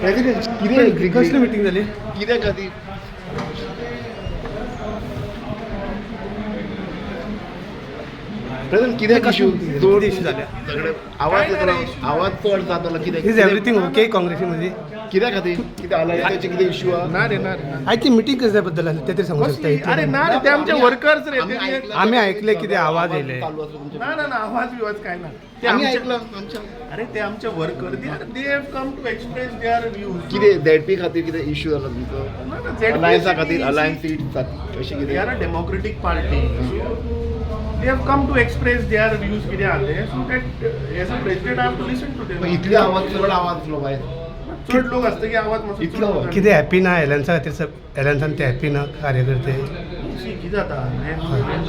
President कसली meeting झाली कित्याक खातीर प्रेसिडेंट कित्याक इश्यू किती इश्यू झाले सगळे आवाज चड जातालो कित्याक इज एवरीथिंग ओके काँग्रेसीमध्ये कित्या खातीर कितें आलायचे कितें इश्यू आहा ना रे ना आयज ती मिटिंग कसल्या बद्दल आसली ते तरी सांगू शकता अरे ना रे ते आमचे वर्कर्स रे ते आम्ही ऐकले की ते आवाज येले चालू आसा तुमचे ना ना ना आवाज बिवाज काय ना ते आम्ही आमचे ऐकलं आमच्या अरे ते आमचे worker they have come to express their views कितें झेडपी खातीर कितें इश्यू जाला तुमचो अलायन्सा खातीर अलायन्स सीट अशें दे कितें are a democratic party they have come to express their views कितें आहा ते so that as a president I have to listen to them इतले आवाज चड आवाज आसलो भायर चड लोक असतं की आवाज मातसो इतलो चड होता. किती हॅपी ना एलन्सा खातीर एलन्सान ते हॅपी ना कार्यकर्ते See, कितें जाता when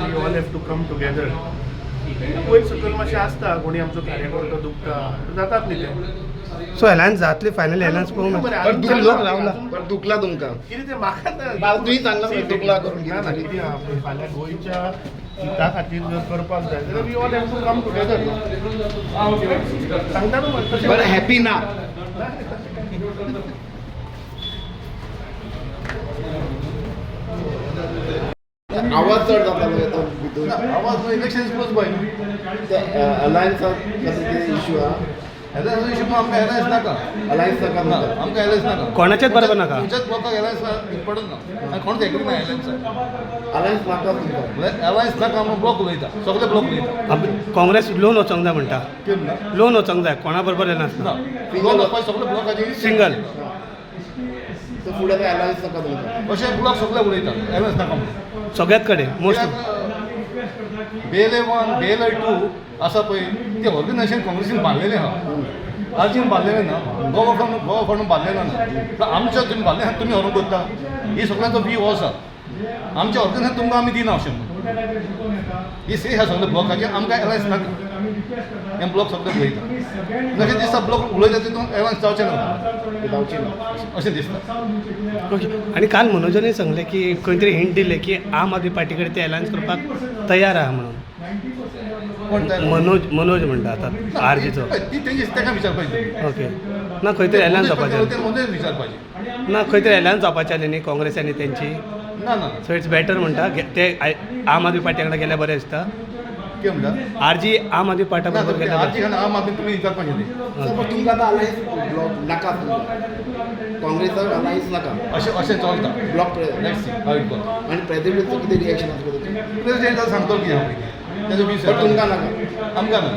we all have to come together वयर सकयल मातशें आसता कोणी आमचो कार्यकर्तो दुखता जातात न्ही ते सो एलायन्स जातली फायनली एलायन्स पळोवंक बरें, ना आजून पण लोक रावला बट दुखला तुमकां कितें ते म्हाका तुवें सांगला मरे दुखला करून ना ना कितें कितें आहा पळय, फाल्यां गोंयच्या हिता खातीर जर करपाक जाय जाल्यार we all have to come together सांगता न्हू म्हाका बट हॅपी ना आवाज चड जातालो येतो भितर आवाज इलेक्शन क्लोज बाय अलायन्सा खातीर कितें इश्यू आहा एलायन्स इशू आमकां एलायन्स नाका अलायन्स नाका ना तुमकां आमकां एलायन्स नाका कोणाचेच बरोबर नाका तुमच्याच ब्लॉकाक एलायन्स पडत ना आनी कोणूच एग्री ना एलायन्स अलायन्स नाका तुमकां एलायन्स नाका आमी ब्लॉक उलयता सगळे ब्लॉक उलयता काँग्रेस लोन वचोंक जाय म्हणटा केन्ना ना लोन वचोंक जाय कोणा बरोबर ना येनासता ब्लॉक वचपाक सगळे ब्लॉकाचे सिंगल सो फुडें काय अलायन्स नाका तुमकां अशे ब्लॉक सगळे उलयता एलायन्स नाका म्हणून सगळ्यात कडेन मोस्ट बेले 1 बेले 2 आसा पळय ते ऑर्गनायझेशन काँग्रेसीन बांदलेलें आहा आर्जीन बांदलेलें ना गोवा फंड बांदलेलें ना आमच्या तुम्ही बांदलें आहा तुमी व्हरून करता ही सगळ्यांचो व्यू हो आसा आमच्या ऑर्गनायझेशन तुमकां आमी दिना अशें म्हणून ही से ह्या सगळ्या ब्लॉकाचे आमकां एलायन्स नाका हे ब्लॉक सगळे उलयता जशें दिसता ब्लॉक उलयता तितून एलायन्स जावचें ना जावची ना अशें दिसता ओके आणि काल मनोजाने सांगले की खंय तरी हिंट दिले की आम आदमी पार्टी कडेन ते अलायन्स करपाक तयार आहा म्हणून कोण तयार? मनोज म्हणटा आता आरजीचो ती तेंची ताका विचारपाचें ओके ना खंय तरी अलायन्स जावपाचें मदेंच विचारपाचें ना खंय तरी अलायन्स जावपाचें आसलें न्ही काँग्रेस आनी तेंची ना ना सो इट्स बेटर म्हणटा ते आम आदमी पार्टी कडेन गेल्यार बरें दिसता कितें म्हणटा आरजी आम आदमी पार्टी बरोबर गेल्यार आजी खान आम आदमी तुमी विचारपाचें न्ही सो बट तुमकां आतां अलायन्स ब्लॉक नाका तुमकां काँग्रेसाक अलायन्स नाका अशें चलता block let's see how it goes आनी प्रेसिडेंटचं कितें रिएक्शन आसलें तुमचें प्रेसिडेंट सांगतो की हांव तेजो वीस बट तुमकां नाका आमकां ना